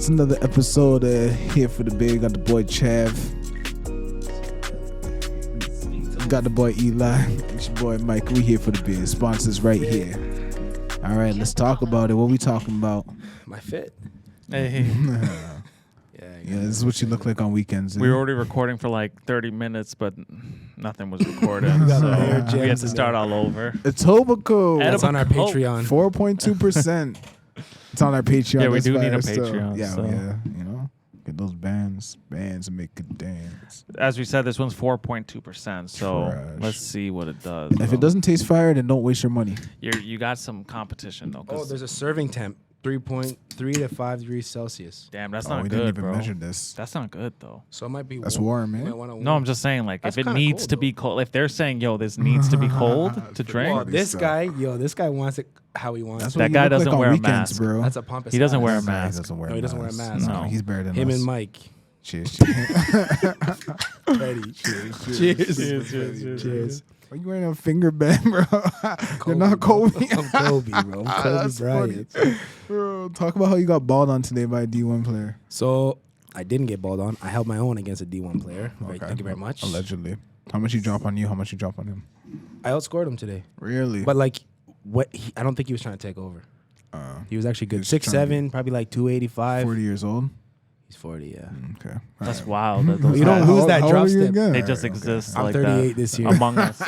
It's another episode here for the big. Got the boy Chav. Got the boy Eli. It's your boy Mike. We here for the big. Sponsors right here. All right, let's talk about it. What we talking about? My fit. Hey. Yeah, this is what you look like on weekends. We were already recording for like 30 minutes, but nothing was recorded. got So layer we had gems to in start all over. Etobicoke. Ed- That's on our Patreon. 4.2%. It's on our Patreon. Yeah, we That's do need fire a still. Patreon, Yeah, so. yeah. You know, get those bands and make it dance. As we said, this one's 4.2%. So Trash. let's see what it does. If it doesn't taste fire, then don't waste your money. You got some competition though. Oh, there's a serving temp, 3.3 to 5 degrees Celsius. Damn, that's Oh, not we good, didn't even bro. measure this. That's not good though. So it might be That's warm, man. No, I'm just saying, like, That's if it kinda needs cold, to be cold, if they're saying, yo, this needs to be cold to drink, Well, this guy wants it how he wants That's it. what That you guy look doesn't like on wear a weekends, mask. bro. That's a pompous He doesn't ass. wear a He mask. doesn't wear No, a he doesn't wear a mask. No, No. he's better than Him us. and Mike. Cheers. Ready. Cheers. Cheers. Are you wearing a finger band, bro? You're not Kobe. I'm Kobe, bro. I'm Kobe That's Bryant. funny. Bro, talk about how you got balled on today by a D1 player. So I didn't get balled on. I held my own against a D1 player. Okay. Thank you very much. Allegedly. How much you drop on you? How much you drop on him? I outscored him today. Really? But like, I don't think he was trying to take over. He was actually good. was trying to 6'7", probably like 285. 40 years old? He's 40, yeah. Okay. that's Alright. wild. That those You don't guys, lose that How drop old are you step. again? they just Alright, okay. exist I'm like 38 that this year. among us.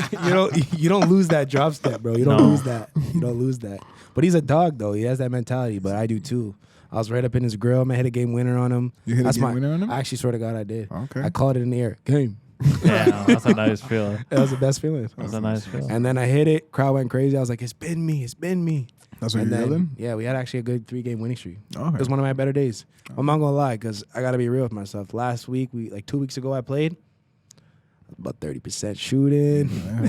You don't lose that drop step, bro. You don't No. lose that. You don't lose that. But he's a dog, though. He has that mentality, but I do too. I was right up in his grill. I hit a game winner on him. You hit That's a game winner on him? I actually swear to God I did. Okay. I called it in the air. Game. Yeah, that's a nice feeling. That was the best feeling. That's a nice feeling. And then I hit it. Crowd went crazy. I was like, it's been me. It's been me. That's what And you're then, yelling? yeah, we had actually a good 3-game winning streak. Okay. It was one of my better days. I'm not gonna lie, because I gotta be real with myself. Last week, 2 weeks ago, I played about 30% shooting. Yeah,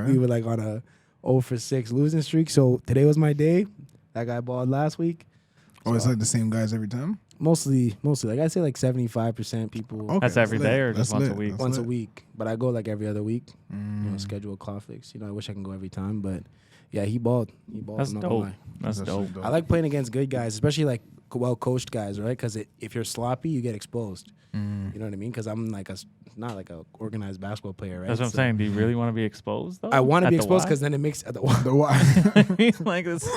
okay. We were like on a 0 for 6 losing streak. So today was my day. That guy balled last week. Oh, it's like the same guys every time? Mostly. Like I'd say like 75% people Okay, That's every lit. day or just That's once a lit. week? That's once a lit. week. But I go like every other week. You know, Mm. schedule conflicts. You know, I wish I can go every time, but yeah, he balled. That's I'm not gonna dope. lie. That's actually dope. I like playing against good guys, especially like well-coached guys, right? Because if you're sloppy, you get exposed. Mm. You know what I mean? Because I'm like not like a organized basketball player, right? That's what I'm So saying. Do you really want to be exposed though? I want to At be the exposed Y? because then it makes at the The why? like this,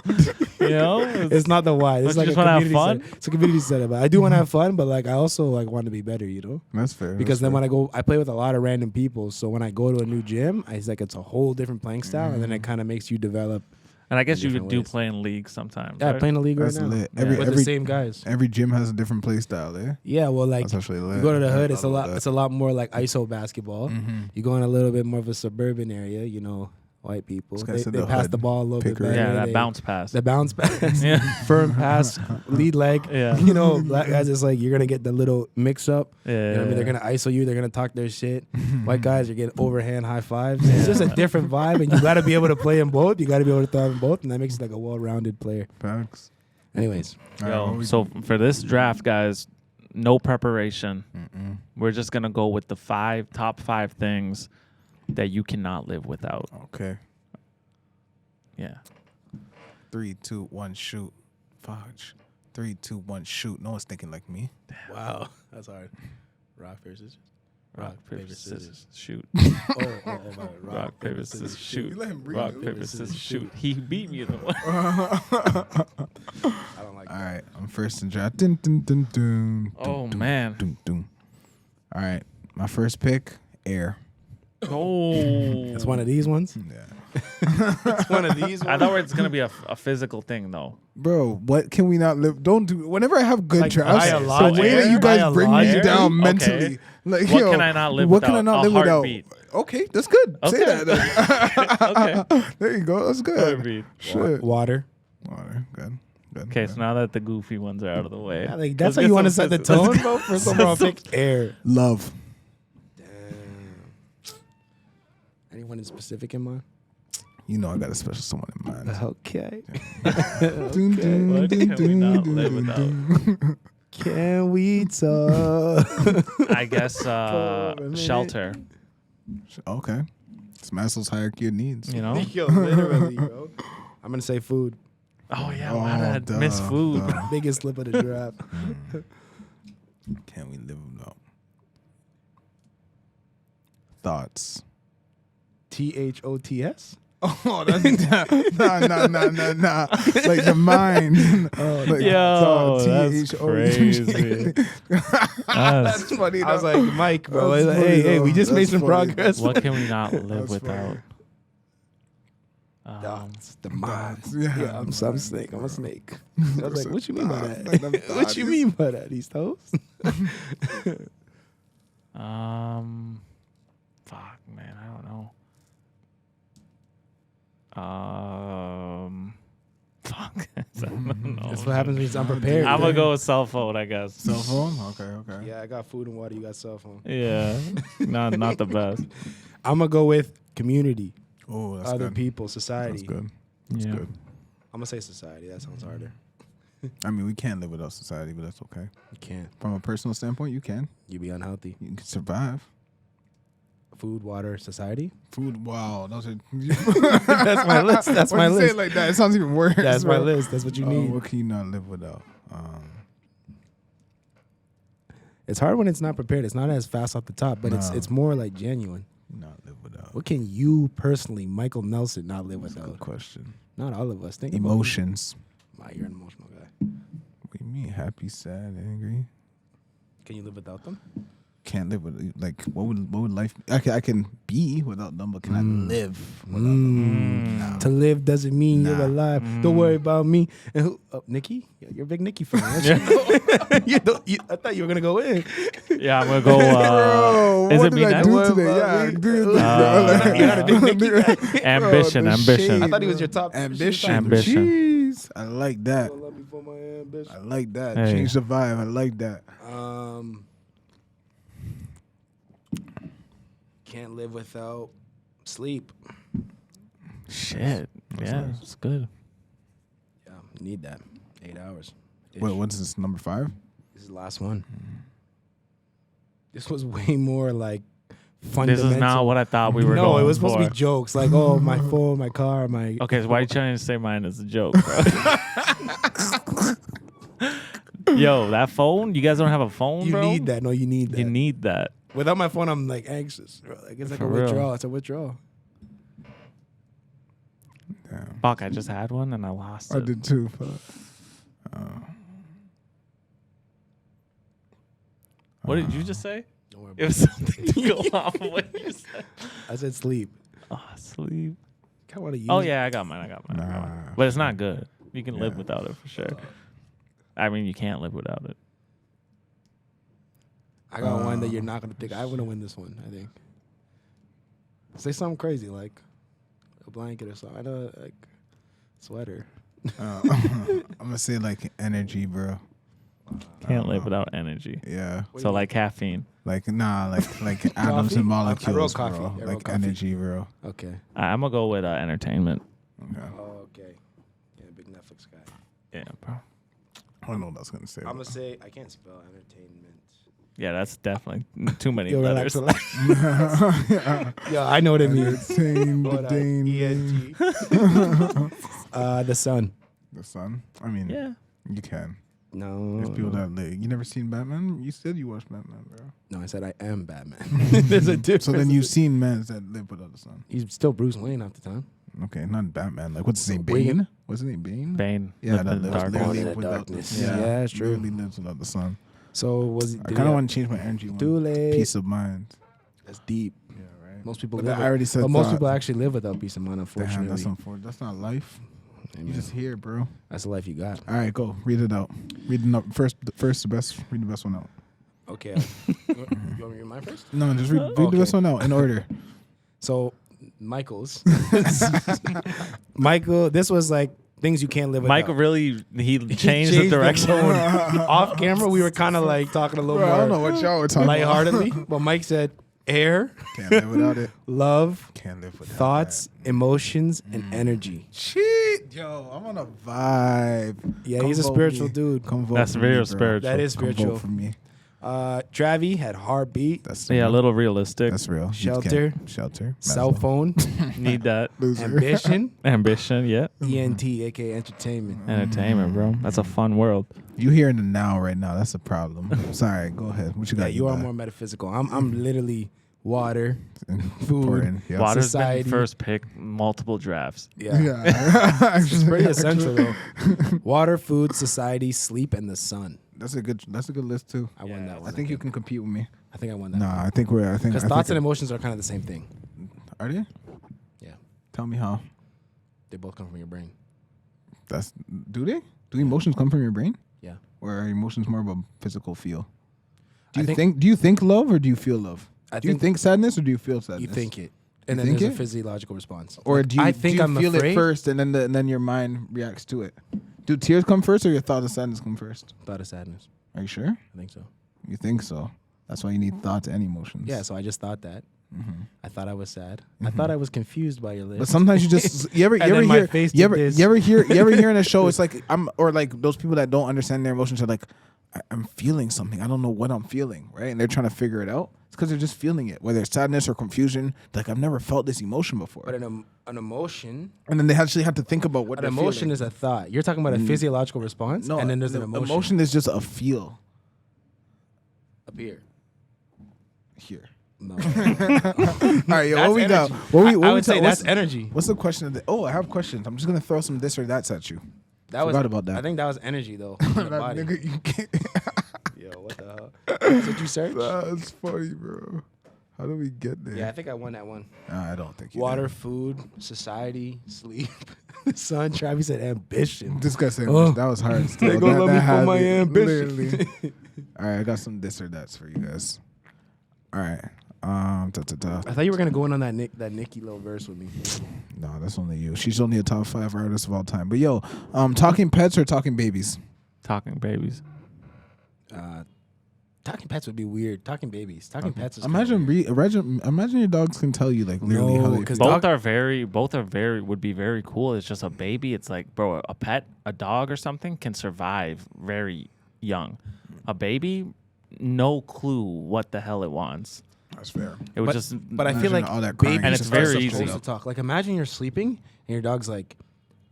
you know, It's not the why. It's Don't like you a just wanna have community fun? center. It's a community center, but I do want to have fun. But like I also like want to be better, you know? That's fair. Because then when I play with a lot of random people. So when I go to a new gym, it's a whole different playing style, and then it kind of makes you develop. and I guess you different do ways. play in leagues sometimes. Yeah, I right? play in the league That's right now lit. Yeah. with the same guys. Every gym has a different play style, eh? Yeah, well, like That's actually lit. you go to the I hood, it's a love lot. that. It's a lot more like ISO basketball. Mhm. You go in a little bit more of a suburban area, you know, white people. This guy They said they the pass hood. the ball a little bit Picker. better. Yeah, that They- bounce pass. The bounce pass, Yeah. firm pass, lead leg. Yeah. You know, black guys, it's like you're gonna get the little mix up. Yeah, You know what I mean? They're gonna ISO you. They're gonna talk their shit. White guys are getting overhand high fives. It's just a different vibe, and you got to be able to play in both. You got to be able to throw in both, and that makes you like a well-rounded player. Facts. Anyways, All right, what Yo, we so do? for this draft, guys, no preparation. Mm-mm. We're just gonna go with the top five things that you cannot live without. Okay. Yeah. 3, 2, 1, shoot. Fudge. 3, 2, 1, shoot. No one's thinking like me. wow, that's hard. Rock paper scissors. Rock, paper, scissors, shoot. Oh, Rock, paper, scissors, shoot. You let him breathe. Rock, paper, scissors, shoot. He beat me in the one. I don't like. All right, I'm first in draft. Dun, dun, dun, dun, Oh, dun, man. Dun, dun. All right, my first pick, air. Oh. It's one of these ones. Yeah. It's one of these I thought it's gonna be a physical thing though. Bro, what can we not live? Don't do. Whenever I have good Like drafts, the biologic- way that you guys bring me biologic- down Okay. mentally, like What yo, can I not live what can I without? not A live without? heartbeat. Okay, that's good. Say Okay. that. Okay. There you go. That's good. Heartbeat. Shit. Water. Water. Good. Good. Okay, good. so now that the goofy ones are out of the way, Yeah, like that's let's how get you want to some set the phys- tone, bro. First of all, I'll pick air. Love. Damn. Anyone in specific in mind? You know I got a special someone in mind. Okay. Dun, dun, What dun, can we not dun, live dun, without? dun. Can we talk? I guess For a minute. shelter. Okay. It's Maslow's hierarchy of needs. You know. Yo, literally, bro. I'm gonna say food. Oh yeah, why did I miss food? Biggest slip of the draft. Can we live without? Thoughts. THOTS. Oh, that's nah. Like the mind. Like, Yo, that's THOTS. crazy. That's funny. I was like, Mike, bro. That's Like, funny, hey, we though. just made That's some funny. progress. What can we not live That's without? Dots, the mind. Dots, yeah, I'm the some mind, snake. I'm bro. a snake. I was like, what you mean by Like them that? What you dots. mean by that? These toes? Fuck, man, I don't know. Fuck. I don't know. That's what happens when you're unprepared. I'm gonna go with cell phone, I guess. Cell phone? Okay. Yeah, I got food and water. You got cell phone. Yeah, not the best. I'm gonna go with community, Oh, that's other good. people, society. That's good. That's Yeah. good. I'm gonna say society. That sounds harder. I mean, we can't live without society, but that's okay. You can't. From a personal standpoint, you can. You be unhealthy. You can survive. Food, water, society. Food, wow. Those are That's my list. That's my When you say list. it like that, it sounds even worse. That's my bro. list. That's what you need. What can you not live without? It's hard when it's not prepared. It's not as fast off the top, but No. it's more like genuine. Not live without. What can you personally, Michael Nelson, not live That's a good without? question. Not all of us. Think Emotions. about it. You're an emotional guy. What do you mean? Happy, sad, angry? Can you live without them? Can't live with what would life? I can be without them, but can I live without them? No. To live doesn't mean you're Nah. alive. Don't worry about me. And who? Oh, Nikki, you're a big Nikki fan. Aren't you? I thought you were gonna go in. Yeah, I'm gonna go. Bro, Is what it me did I next? do today? Yeah, You're not a big Nikki guy. Ambition. I thought he was your top. Ambition. Ambition. Jeez, I like that. I love you for my ambition. I like that. Hey. Change the vibe. I like that. Can't live without sleep. Shit. Yeah, nice. it's good. Yeah, you need that. 8 hours. Wait, what's this? Number 5? This is the last one. This was way more like This fundamental. is not what I thought we were No, going it was supposed to for. be jokes like, oh, my phone, my car, my. Okay, so why are you trying to say mine is a joke, bro? Yo, that phone? You guys don't have a phone, You bro? need that. No, you need that. You need that. Without my phone, I'm like anxious. Bro. Like it's like For a real. withdrawal. It's a withdrawal. Damn. Fuck, I just had one and I lost I it. did too. Fuck. What did you just say? Don't worry It about was something to go off of what you said. I said sleep. Oh, sleep. I want to use. Oh, yeah, I got mine. Nah. But it's not good. You can live Yeah. without it for sure. I mean, you can't live without it. I got one that you're not gonna think. I want to win this one. I think. Say something crazy like a blanket or something. I know, like sweater. I'm gonna say like energy, bro. Can't live without energy. Yeah. So like caffeine. Like like atoms and molecules, I wrote coffee. bro. I wrote Like coffee. energy, bro. Okay. I'm gonna go with entertainment. Okay. Okay. Yeah, big Netflix guy. Yeah, bro. I don't know what I was gonna say. I'm gonna say I can't spell entertainment. Yeah, that's definitely too many Yo, letters. relax. Yo, I know what it means. Hold on. ENT. The sun. The sun. I mean, Yeah. you can. No. There's people that live. You never seen Batman? You said you watched Batman, bro. No, I said I am Batman. There's a difference. So then you've seen men that live without the sun. He's still Bruce Wayne half the time. Okay, not Batman. Like, what's his name? Wayne. Bane? What's his name? Bane? Bane. Yeah, lived that in the lives dark. literally Born in the without darkness. the sun. Yeah, it's true. Literally lives without the sun. So was he? I kind of want to change my energy. Too late. Peace of mind. That's deep. Yeah, right. Most people But live. I already said but most thought. people actually live without peace of mind. Damn, Unfortunately, that's unfortunate. That's not life. Amen. You just here, bro. That's the life you got. All right, go. Read it out. Read the first the best. Read the best one out. Okay. You want me to read mine first? No, just read Okay. the best one out in order. So, Michael's. Michael, this was like things you can't live without. Michael really he changed the changed the direction. tone. Off camera, we were kind of like talking a little Bro, I don't know more what y'all were talking lightheartedly, but Mike said air, Can't live without it. love, Can't live without thoughts, emotions, and energy. Shit, yo, I'm on a vibe. Yeah, Come he's a vote spiritual me. dude. Come vote That's for very me, bro. spiritual. That is Come vote spiritual. for me. Travi had heartbeat, That's Yeah, a real. little realistic. That's real. You Shelter. can't- Shelter. cell Maslow. phone, Need that Loser. ambition, ambition. Yeah, ENT, aka entertainment. entertainment, bro. That's a fun world. You here in the now right now. That's a problem. Sorry. Go ahead. What you got? Yeah, you are Eli? more metaphysical. I'm literally water, food. Important. Yeah. Water's Society. been first pick multiple drafts. Yeah. Yeah. It's pretty essential though. Water, food, society, sleep, and the sun. That's a good list too. I won that one. I think you can compete with me. I think I won that. No, one. I think we're. I think. Because I thoughts think and emotions are kind of the same thing. Are they? Yeah. Tell me how. They both come from your brain. Do they? Do emotions come from your brain? Yeah. Or are emotions more of a physical feel? Do I you think- think? Do you think love or do you feel love? I Do you think sadness or do you feel sadness? You think it, and then think there's it? a physiological response. Or Like, do you? I think do you I'm feel afraid. it first, and then your mind reacts to it. Do tears come first, or your thought of sadness come first? Thought of sadness. Are you sure? I think so. You think so? That's why you need thoughts and emotions. Yeah. So I just thought that. Mhm. I thought I was sad. I thought I was confused by your lips. But sometimes you just you ever And then my hear face you did this. ever hear in a show it's like or like those people that don't understand their emotions are like I'm feeling something, I don't know what I'm feeling, right? And they're trying to figure it out. It's because they're just feeling it, whether it's sadness or confusion. Like I've never felt this emotion before, But an emotion, and then they actually have to think about what an they're emotion feeling. is a thought. You're talking about a physiological response, No, and then there's the an emotion. Emotion is just a feel up here. here. No. All right, yo, That's what we got? energy. What we I what would say what's- that's energy. What's the question of the? Oh, I have questions. I'm just gonna throw some this or that's at you. That Forgot about that. I think that was energy though. in your That body. nigga, you can't. Yo, what the hell? That's what you search? That's funny, bro. How do we get there? Yeah, I think I won that one. I don't think you Water, did. food, society, sleep, the sun. Travis said ambition. This guy said Oh. that was hard. Still. They gonna love me for had my literally. ambition. All right, I got some this or that's for you guys. All right. I thought you were gonna go in on that Nicki little verse with me. No, that's only you. She's only a top 5 artist of all time. But yo, talking pets or talking babies? Talking babies. Talking pets would be weird. Talking babies. Talking pets is Imagine imagine your dogs can tell you like literally how No, they 'cause feel. Both are very would be very cool. It's just a baby. It's like, bro, a pet, a dog or something can survive very young. A baby, no clue what the hell it wants. That's fair. It would But- just. But I feel Imagine like all that crying. babies And it's are very supposed easy. to talk. Like imagine you're sleeping and your dog's like,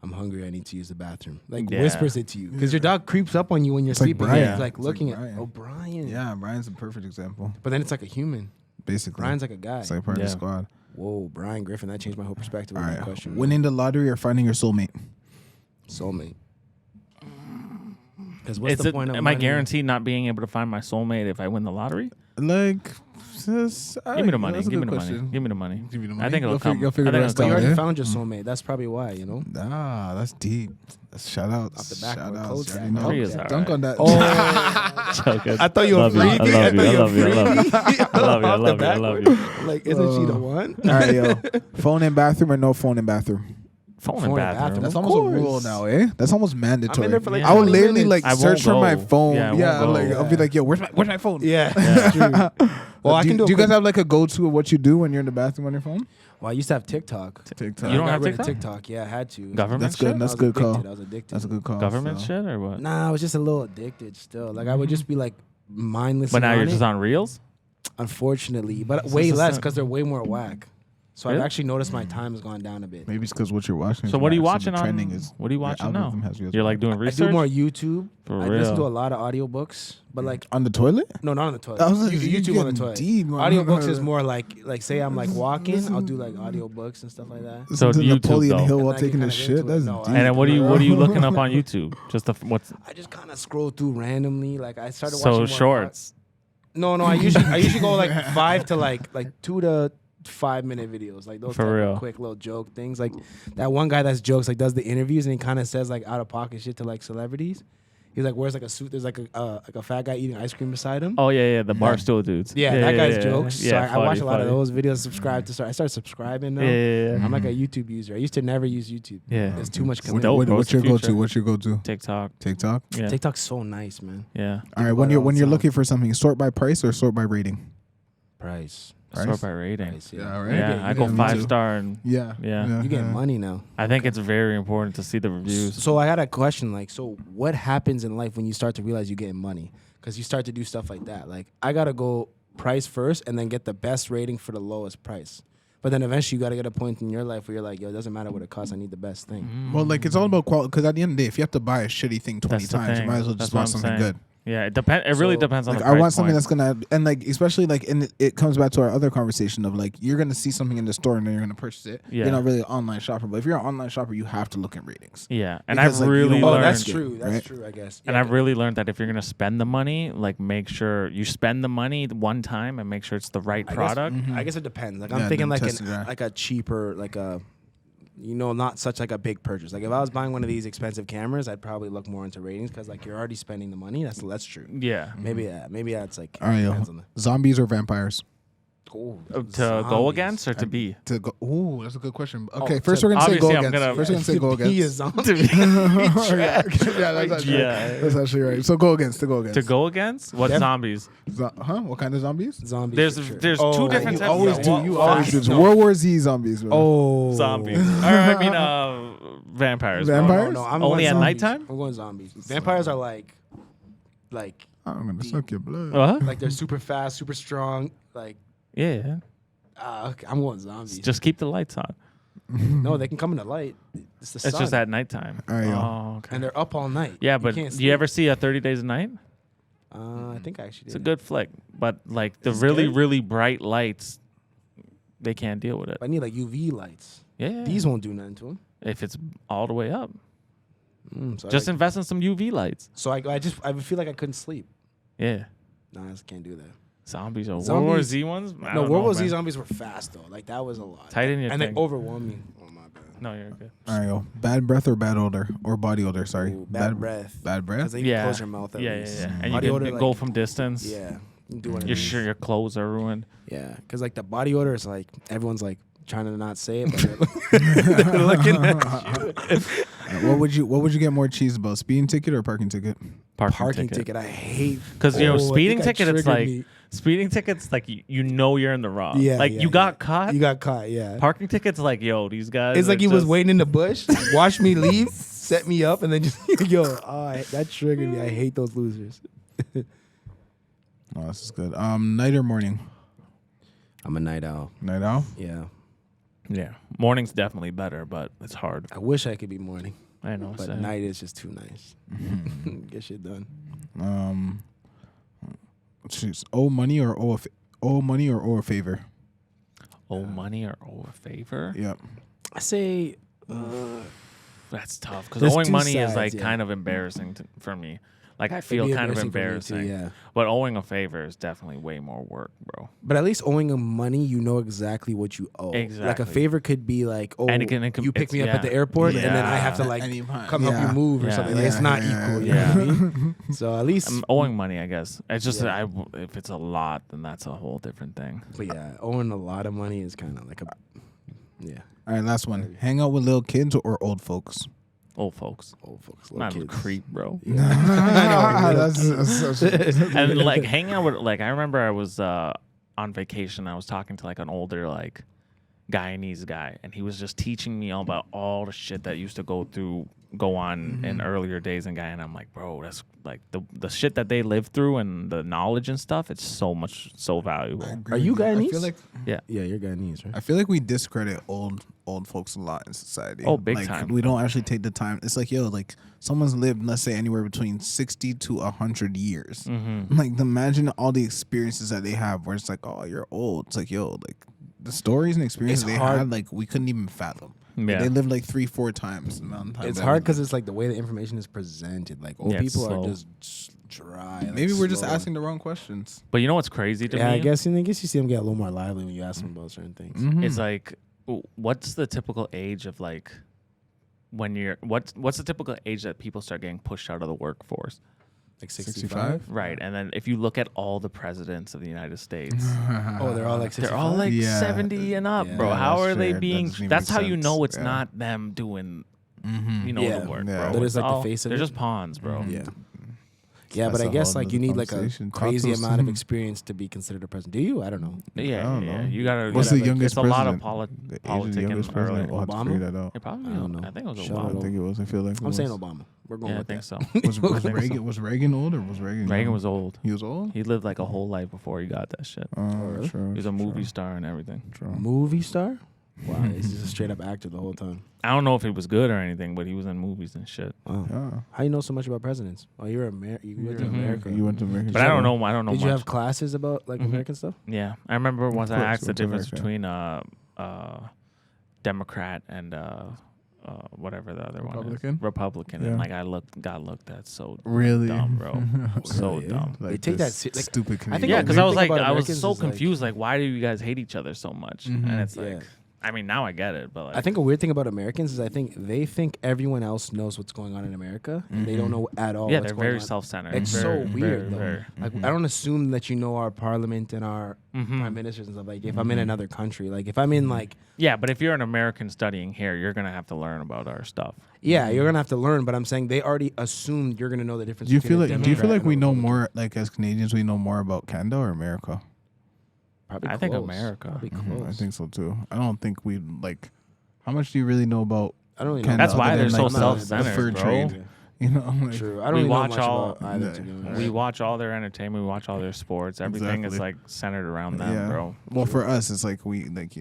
"I'm hungry. I need to use the bathroom." Like Yeah. whispers it to you because your dog creeps up on you when you're It's like sleeping. Brian. It's like It's like looking Brian. at Brian. Yeah, Brian's a perfect example. But then it's like a human. Basically, Brian's like a guy. it's like part of the Yeah. squad. Whoa, Brian Griffin. That changed my whole perspective All on right, that question. winning the lottery or finding your soulmate? Soulmate. Because what's It's the point of am I money? guaranteed not being able to find my soulmate if I win the lottery? Like, Give me the money. That's a Give me good the question. money. Give me the money. Give you the I money. think it'll You'll come. You'll figure I the think rest But it'll you out. already Yeah? found your soulmate. That's probably why, you know? Ah, that's deep. Shout outs. Off the back Shout of a outs. coat You jacket. know? Three is all Dunk right. on that. Oh, Joking. I thought you were Love you. free. I love you. I love you. I love you. I love you. I love you. I love you. Like, isn't she the one? All right, yo. Phone in bathroom or no phone in bathroom? Phone Phone and and bathroom. bathroom. That's Of almost a course. rule now, eh? That's almost mandatory. there for like I would 20 literally minutes. like I search won't for my go. phone. Yeah, I Yeah, won't like go. I'll be like, yo, where's my phone? Yeah, Yeah. true. Well, I do can do. you guys have like a go-to of what you do when you're in the bathroom on your phone? Well, I used to have TikTok. TikTok. You don't I got have rid of TikTok? TikTok. Yeah, I had to. Government That's shit? good. That's I was good call. addicted. I was addicted. That's a good call. Government so. shit or what? Nah, I was just a little addicted still. Like I would just be like mindless. But now you're it, just on reels. Unfortunately, but It's way just a less sin. because they're way more whack. So Really? I've actually noticed my time has gone down a bit. Maybe it's because what you're watching. So is what are you whack, so watching the on? trending is What are you your watching now? algorithm has reels You're like back. doing I research. do more YouTube. For I listen to a real. lot of audiobooks, but like on the toilet. no, not on the toilet. I was like, you YouTube on the getting toilet. deep, man. Audiobooks is more like say I'm like walking, I'll do like audiobooks and stuff like that. So Listen to YouTube, Napoleon though. Hill And while I get taking a kinda shit. into it. That's No, deep. And then what are you looking up on YouTube? Just the what's I just kind of scroll through randomly. Like I started so watching more shorts. No, I usually go like 5 to like 2 to 5 minute videos, like those For type real. of quick little joke things. Like that one guy that's jokes, like does the interviews and he kind of says like out of pocket shit to like celebrities. He's like wears like a suit. There's like a fat guy eating ice cream beside him. Oh yeah, the barstool dudes. Yeah, that guy's jokes. Yeah, so I funny, watch a lot of funny. those videos. Subscribe to. I started subscribing now. Yeah. I'm like a YouTube user. I used to never use YouTube. Yeah. There's too much It's coming. dope, What- bro. what's It's your the go-to? future. What's your go-to? TikTok. TikTok. Yeah. TikTok's so nice, man. Yeah. All right. about When it you're all when the you're time. looking for something, sort by price or sort by rating. Price. Sort by rating. Price, Yeah, right. Yeah, I go me 5-star and Yeah. Yeah. You get money now. I think it's very important to see the reviews. So I had a question, like, so what happens in life when you start to realize you're getting money? Because you start to do stuff like that. Like, I gotta go price first and then get the best rating for the lowest price. But then eventually you gotta get a point in your life where you're like, yo, it doesn't matter what it costs. I need the best thing. Well, like it's all about quality. Because at the end of the day, if you have to buy a shitty thing 20 That's the times, you thing. might as well That's just what buy I'm something saying. good. Yeah, it really So, depends on Like the I price want something point. that's gonna, and like especially like it comes back to our other conversation of like you're gonna see something in the store and then you're gonna purchase it. Yeah. You're not really an online shopper, but if you're an online shopper, you have to look at ratings. Yeah, and Because, I've like, you really don't- Oh, learned. that's true. That's right? true, I guess. And I've really learned that if you're gonna spend the money, like make sure you spend the money one time and make sure it's the right product. I guess it depends. Like Yeah, I'm thinking then like test it out. like a cheaper, like a, not such like a big purchase. Like if I was buying one of these expensive cameras, I'd probably look more into ratings because like you're already spending the money. That's true. Yeah, Maybe it's like All right, yo. depends on the Zombies or vampires? to go zombies. against or to be. To go. Ooh, that's a good question. Okay, Oh, first to- we're gonna say go obviously I'm against. gonna- First we're gonna say go To be a against. zombie. yeah, that's actually Yeah. right. That's actually right. So go against. To go against. To go against what Def- zombies? What kind of zombies? Zombies. There's for sure. two different You types. always of do. what- You always do. facts. This. World War Z zombies. Bro. Oh, Zombies. Or I mean, vampires. bro. Vampires? No, I'm Only going at zombies. nighttime? I'm going zombies. Vampires are like I'm gonna suck your blood. What? like they're super fast, super strong. Like Yeah. okay, I'm going zombies. Just keep the lights on. No, they can come in the light. It's the sun. It's just at nighttime. All right, yo. Oh, okay. And they're up all night. Yeah, You but can't do you ever sleep. see a 30 Days a Night? I think I actually did. It's a good flick, but like the Is it really, good? really bright lights, they can't deal with it. I need like UV lights. Yeah, These won't do nothing to them. if it's all the way up, So just I, invest in some UV lights. so I feel like I couldn't sleep. Yeah, No, I just can't do that. zombies or World War Zombies- Z ones. I No, don't World know, War Z man. zombies were fast though. Like that was a lot. Tighten your and thing. they overwhelmed me. Oh my bad. No, you're good. All right, yo. Bad breath or bad odor or body odor? Sorry. Ooh, bad breath. Bad breath. Because then you Yeah, close your mouth at yeah, least. yeah. And Body you odor, can like- go from distance. Yeah. You do one of You're these. sure your clothes are ruined. Yeah, because like the body odor is like everyone's like trying to not say it, but they're looking at you. What would you get more cheese about? Speeding ticket or parking ticket? Parking ticket. I hate. Because Oh, I speeding think I ticket, it's triggered like me. speeding tickets, like you know you're in the wrong. Yeah, like yeah, you got yeah. caught. You got caught. Yeah. Parking tickets, like yo, these guys. It's like are he was just- waiting in the bush, watched me leave, set me up, and then just that triggered me. I hate those losers. Oh, this is good. Night or morning? I'm a night owl. Night owl. Yeah. Yeah, morning's definitely better, but it's hard. I wish I could be morning, I know. but same. night is just too nice. Get shit done. Jeez. Owe money or owe a favor? Owe money or owe a favor? Yep. I say That's tough because There's owing two money is sides, like yeah. kind of embarrassing for me. Like I it'd feel be kind of for me too, embarrassing. yeah. But owing a favor is definitely way more work, bro. But at least owing them money, you know exactly what you owe. Like a Exactly. favor could be like, oh, And it can- you pick it's- me up at the yeah. airport, and then I have to Yeah. like Anytime. come help you move or Yeah. something. Like, it's not equal. You know what I mean? So at least, I'm owing money, I guess. It's just Yeah. if it's a lot, then that's a whole different thing. but yeah, owing a lot of money is kind of like yeah, All right, last one. Hang out with little kids or old folks? Old folks. old folks, I'm little not a kids. creep, bro. That's And like hanging out with like I remember I was on vacation. I was talking to like an older like Guyanese guy, and he was just teaching me all about all the shit that used to go on in earlier days in Guyana. I'm like, bro, that's like the shit that they lived through and the knowledge and stuff. It's so valuable. Are you Guyanese? I feel like Yeah. Yeah, you're Guyanese, right? I feel like we discredit old folks a lot in society. Oh, big like, time. We don't actually take the time. It's like, yo, like someone's lived, let's say, anywhere between 60 to 100 years. Mm-hmm. Like, imagine all the experiences that they have where it's like, oh, you're old. It's like, yo, like the stories and experiences It's they hard. had, like we couldn't even fathom. Yeah. They lived like 3-4 times the amount of time It's that hard we- because it's like the way the information is presented. Like old Yeah, it's people slow. are just dry. like, Maybe we're just slow. asking the wrong questions. But you know what's crazy to Yeah, me? I guess you see them get a little more lively when you ask them about certain things. Mm-hmm. It's like, what's the typical age of like when you're what's the typical age that people start getting pushed out of the workforce? Like 65? Right, and then if you look at all the presidents of the United States, Oh, they're all like 65? they're all like Yeah. 70 and up, Yeah, bro. How that's are they fair. That being? doesn't even That's make how you sense. know it's Yeah. not them doing, Mm-hmm. you know, Yeah. the work, Yeah. bro. They're It's just like the all- face of They're it. just pawns, bro. Yeah. Yeah, That's but I a guess whole like you nother need like a conversation. Talk crazy to us. amount of experience to be considered a president. Do you? I don't know. Yeah, I don't yeah. know. You gotta. What's you the gotta- youngest It's a lot of president? The Asian politicking youngest early. president. We'll have to Obama? figure that out. It probably. I don't know. I think it was Shout I Obama. out don't think it was. I feel like it I'm saying was. Obama. We're going Yeah, I with think that. so. Was think Reagan so. was Reagan old or was Reagan? Reagan young? was old. He was old. He lived like a whole life before he got that shit. really? True. He was a movie star and everything. True. Movie star? Wow, he's just a straight up actor the whole time. I don't know if he was good or anything, but he was in movies and shit. Wow. Yeah. How you know so much about presidents? Oh, you went to Mhm. America. You went to America. But I don't know. I don't know Did much. you have classes about like Mhm. American stuff? Yeah, I remember once I course, asked the went to difference America. between Democrat and whatever the other one Republican? is. Republican. Yeah. And like I got looked at so Really? dumb, bro. So Really? dumb. They take this that like, stupid. I think Canadian. Yeah, a because weird I was thing like, about I was Americans so is, like- confused. Like, why do you guys hate each other so much? Mhm. And it's Yeah. like, I mean, now I get it, but like, I think a weird thing about Americans is I think they think everyone else knows what's going on in America, and they don't know at all. yeah, what's they're going very on. self-centered. It's Very, so weird, though. very. Like I don't assume that you know our parliament and our Mhm. prime ministers and stuff. Like if I'm in another country, like if I'm in like Yeah, but if you're an American studying here, you're gonna have to learn about our stuff. yeah, you're gonna have to learn. But I'm saying they already assumed you're gonna know the difference. Do you feel between like? a Do you feel Democrat like we and a know Republican. more? Like as Canadians, we know more about Canada or America? Probably I think close. America. Probably Mhm, close. I think so too. I don't think we like. How much do you really know about? I don't really know. Canada That's why other they're than, so like, the self-centered, fur bro. trade? You know, like, True. I don't We really know watch much all- about either. Yeah. To be honest. We watch all their entertainment. We watch all their sports. Everything is Exactly. like centered around them, bro. Well, for us, it's like we like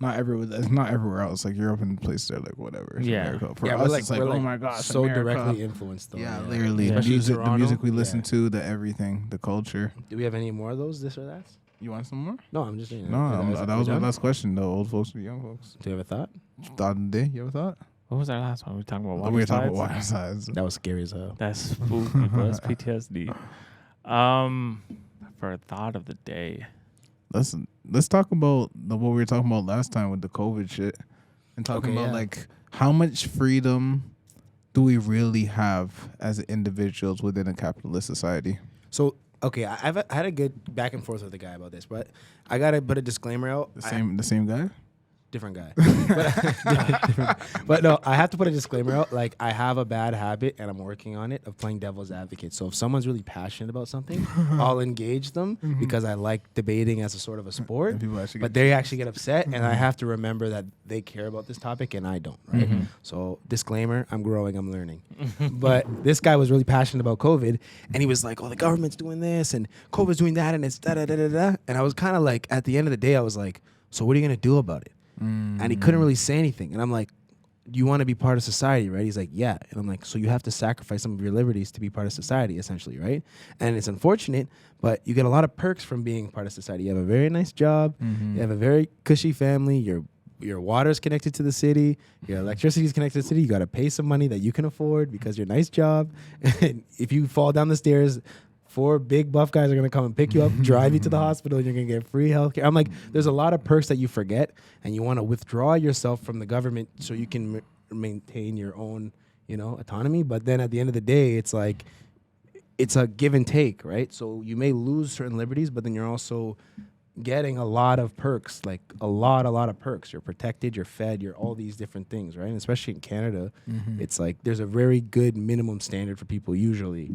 not everywhere. It's not everywhere else. Like Europe and places, they're like whatever. It's Yeah. America. For Yeah, us, we're it's like we're oh my gosh, so America. directly influenced. Though, Yeah, literally. Yeah. The Especially music, Toronto. the music we listen Yeah. to, the everything, the culture. Do we have any more of those? This or that? You want some more? No, I'm just saying. No, Is that we was my done? last question. The old folks or young folks. Do you have a thought? Thought of the day. You ever thought? What was our last one? We were talking about water We were talking slides? about water size. That was scary as hell. That's spooky, bro. That's PTSD. For a thought of the day. Let's talk about what we were talking about last time with the COVID shit, and talking Okay, about yeah. like how much freedom do we really have as individuals within a capitalist society? So, okay, I had a good back and forth with the guy about this, but I gotta put a disclaimer out. The same guy. Different guy. But no, I have to put a disclaimer out. Like, I have a bad habit, and I'm working on it, of playing devil's advocate. So if someone's really passionate about something, I'll engage them because I like debating as a sort of a sport. And people actually But they actually get upset, and I have to remember that they care about this topic, and I don't, right? So disclaimer, I'm growing, I'm learning. But this guy was really passionate about COVID, and he was like, oh, the government's doing this, and COVID's doing that, and it's da-da-da-da-da. And I was kind of like, at the end of the day, I was like, so what are you going to do about it? And he couldn't really say anything. And I'm like, you want to be part of society, right? He's like, yeah. And I'm like, so you have to sacrifice some of your liberties to be part of society, essentially, right? And it's unfortunate, but you get a lot of perks from being part of society. You have a very nice job. You have a very cushy family. Your water's connected to the city. Your electricity is connected to the city. You got to pay some money that you can afford because your nice job. And if you fall down the stairs, 4 big buff guys are going to come and pick you up, drive you to the hospital, and you're going to get free healthcare. I'm like, there's a lot of perks that you forget, and you want to withdraw yourself from the government so you can maintain your own, autonomy. But then at the end of the day, it's like, it's a give and take, right? So you may lose certain liberties, but then you're also getting a lot of perks, like a lot of perks. You're protected, you're fed, you're all these different things, right? And especially in Canada, it's like there's a very good minimum standard for people usually,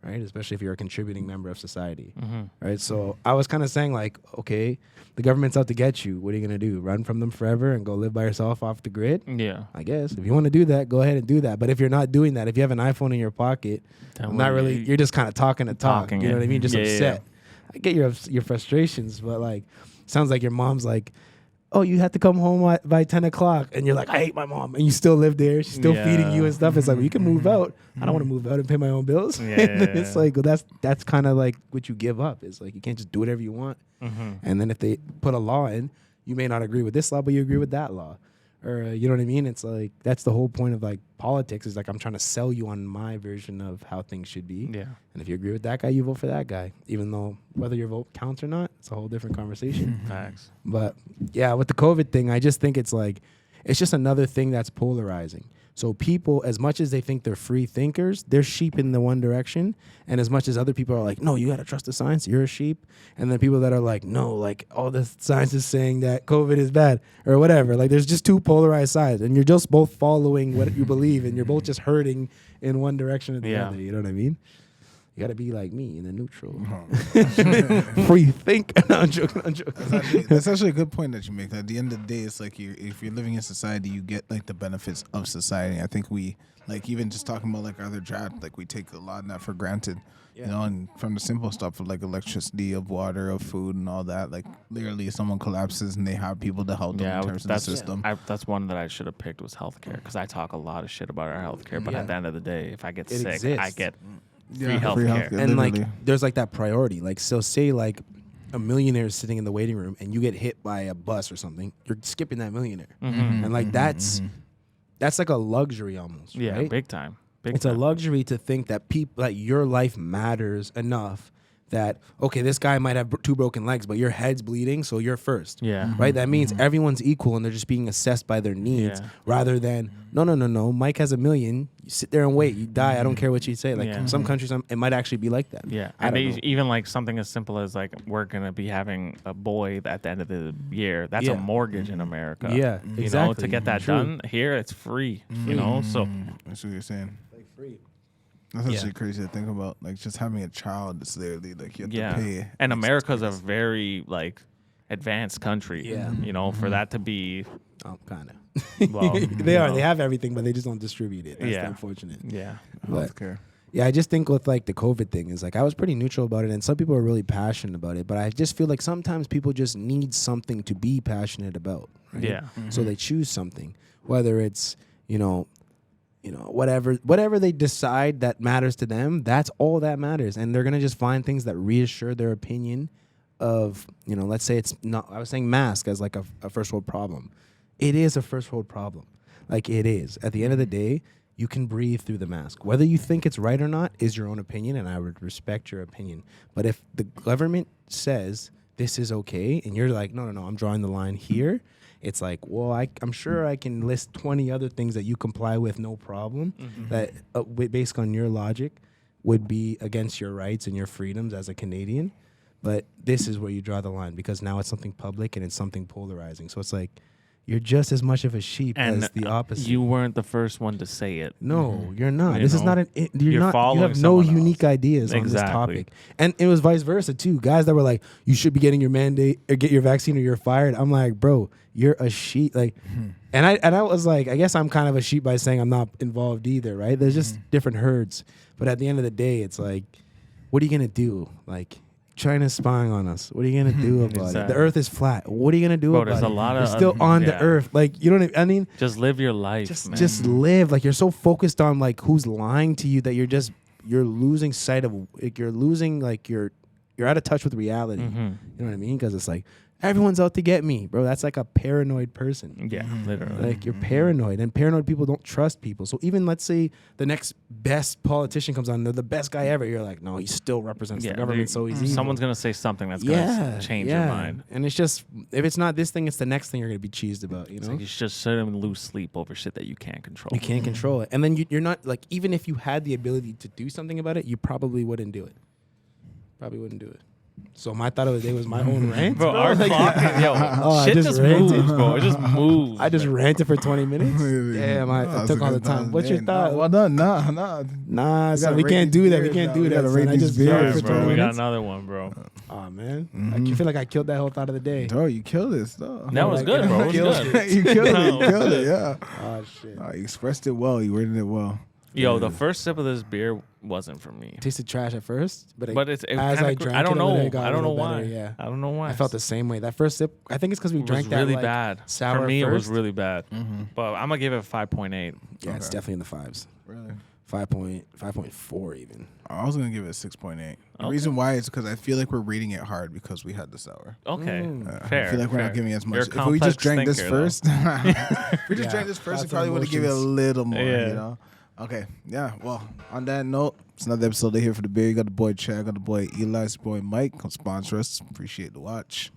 right? Especially if you're a contributing member of society, right? So I was kind of saying like, okay, the government's out to get you. What are you going to do? Run from them forever and go live by yourself off the grid? Yeah. I guess. If you want to do that, go ahead and do that. But if you're not doing that, if you have an iPhone in your pocket, Then not what really, you're just kind of talking to talk. Talking You know it. what I mean? Just Yeah, yeah, upset. I get your frustrations, but like, sounds like your mom's like, oh, you have to come home by 10 o'clock. And you're like, I hate my mom. And you still live there. She's still feeding you and stuff. It's like, well, you can move out. I don't want to move out and pay my own bills. Yeah, And then yeah, it's yeah. like, well, that's kind of like what you give up. It's like, you can't just do whatever you want. And then if they put a law in, you may not agree with this law, but you agree with that law. Or, you know what I mean? It's like, that's the whole point of like politics, is like, I'm trying to sell you on my version of how things should be. Yeah. And if you agree with that guy, you vote for that guy. Even though whether your vote counts or not, it's a whole different conversation. Facts. But yeah, with the COVID thing, I just think it's like, it's just another thing that's polarizing. So people, as much as they think they're free thinkers, they're sheep in the one direction. And as much as other people are like, no, you got to trust the science, you're a sheep. And then people that are like, no, like all the science is saying that COVID is bad or whatever. Like there's just two polarized sides, and you're just both following what you believe, and you're both just hurting in one direction or the other. You know what I mean? You got to be like me in the neutral. Uh-huh. Free think. No, I'm joking. I'm joking. That's actually a good point that you make. At the end of the day, it's like if you're living in society, you get like the benefits of society. I think we like even just talking about like other jobs, like we take a lot of that for granted. You know, and from the simple stuff of like electricity, of water, of food, and all that. Like literally, if someone collapses and they have people to help them in terms of the system. That's one that I should have picked was healthcare because I talk a lot of shit about our healthcare, but at the end of the day, if I get sick, exists. I get free Free healthcare. healthcare. And like, literally. there's like that priority. Like, so say like a millionaire is sitting in the waiting room and you get hit by a bus or something, you're skipping that millionaire. And like that's like a luxury almost. Yeah, right? big time. It's a luxury to think that people, that your life matters enough that, okay, this guy might have 2 broken legs, but your head's bleeding, so you're first. Yeah. Right? That means everyone's equal and they're just being assessed by their needs rather than, no, Mike has $1 million. You sit there and wait. You die. I don't care what you say. Like some countries, it might actually be like that. Yeah. I And don't know. even like something as simple as like we're going to be having a boy at the end of the year. That's a mortgage in America. Yeah, You exactly. know, to get that done here, it's free. You know, so That's what you're saying. Like free. That's actually crazy to think about. Like just having a child, it's literally like you have to pay. And America's a very like advanced country. Yeah. You know, for that to be Oh, kind of. well, They are. They have everything, but they just don't distribute it. That's Yeah. unfortunate. yeah. But Healthcare. yeah, I just think with like the COVID thing is like I was pretty neutral about it, and some people are really passionate about it. But I just feel like sometimes people just need something to be passionate about. Right? Yeah. So they choose something, whether it's whatever they decide that matters to them. That's all that matters, and they're gonna just find things that reassure their opinion of let's say it's not. I was saying mask as like a first world problem. It is a first world problem. Like it is. At the end of the day, you can breathe through the mask. Whether you think it's right or not is your own opinion, and I would respect your opinion. But if the government says this is okay, and you're like, no, I'm drawing the line here, it's like, well, I'm sure I can list 20 other things that you comply with, no problem, that based on your logic would be against your rights and your freedoms as a Canadian. But this is where you draw the line because now it's something public and it's something polarizing. So it's like, you're just as much of a sheep And as the opposite. You weren't the first one to say it. No, you're not. You This is know? not you You're following have no someone unique else. ideas on this Exactly. topic. And it was vice versa too. Guys that were like, you should be getting your mandate or get your vaccine or you're fired. I'm like, bro, you're a sheep. Like, and I was like, I guess I'm kind of a sheep by saying I'm not involved either, right? There's just different herds. But at the end of the day, it's like, what are you gonna do? Like, China's spying on us. What are you gonna do about it? Exactly. The Earth is flat. What are you gonna do Bro, about there's it? a lot You're of still on the yeah. Earth. Like, you know what I mean? Just live your life, man. Just live. Like, you're so focused on like who's lying to you that you're losing sight of like you're losing like you're out of touch with reality. You know what I mean? Because it's like everyone's out to get me, bro. That's like a paranoid person. Yeah, literally. Like, you're paranoid, and paranoid people don't trust people. So even let's say the next best politician comes on, they're the best guy ever. You're like, no, he still represents the government, so he's evil. Someone's gonna say something that's gonna change your mind. And it's just, if it's not this thing, it's the next thing you're gonna be cheesed about. You It's know, like you should just sit and lose sleep over shit that you can't control. you can't control it, and then you're not like, even if you had the ability to do something about it, you probably wouldn't do it. Probably wouldn't do it. So my thought of the day was my own rant. Bro, our Like, clock is, I shit just just ranted. moves, bro. It just moves. I just ranted for 20 minutes. Damn, I took all the time. What's your thought? Well done. Nah. Nah, son, gotta we rate can't these do that. We beers can't now. do We that. gotta son. rate I these just beers, ranted Sorry, for bro. 20 We got minutes. another one, bro. Oh man, I feel like I killed that whole thought of the day. Bro, you killed this though. That was good, bro. It was good. You killed it. No, You killed it. Yeah. Oh shit, You expressed it well. You worded it well. Yo, the first sip of this beer wasn't for me. tasted trash at first, but It as kinda I drank I don't it a know. little, it got I a don't know little why. better, yeah. I don't know why. I felt the same way. That first sip, I think it's because we It was drank that really like, bad. sour For me, it was first. really bad. But I'm gonna give it 5.8. Yeah, it's definitely in the fives. Really? 5.4 even. I was gonna give it 6.8. The Okay. reason why is because I feel like we're rating it hard because we had the sour. Okay, I fair. feel like we're fair. not giving as You're much. a If we just complex drank this thinker, though. first, if we just Yeah, drank this first, we lots probably of would have given it a emotions. little more. Yeah. You know. Okay. Yeah. Well, on that note, it's another episode of Here for the Beer. You got the boy Chad, got the boy Eli, it's the boy Mike. Come sponsor us. Appreciate the watch.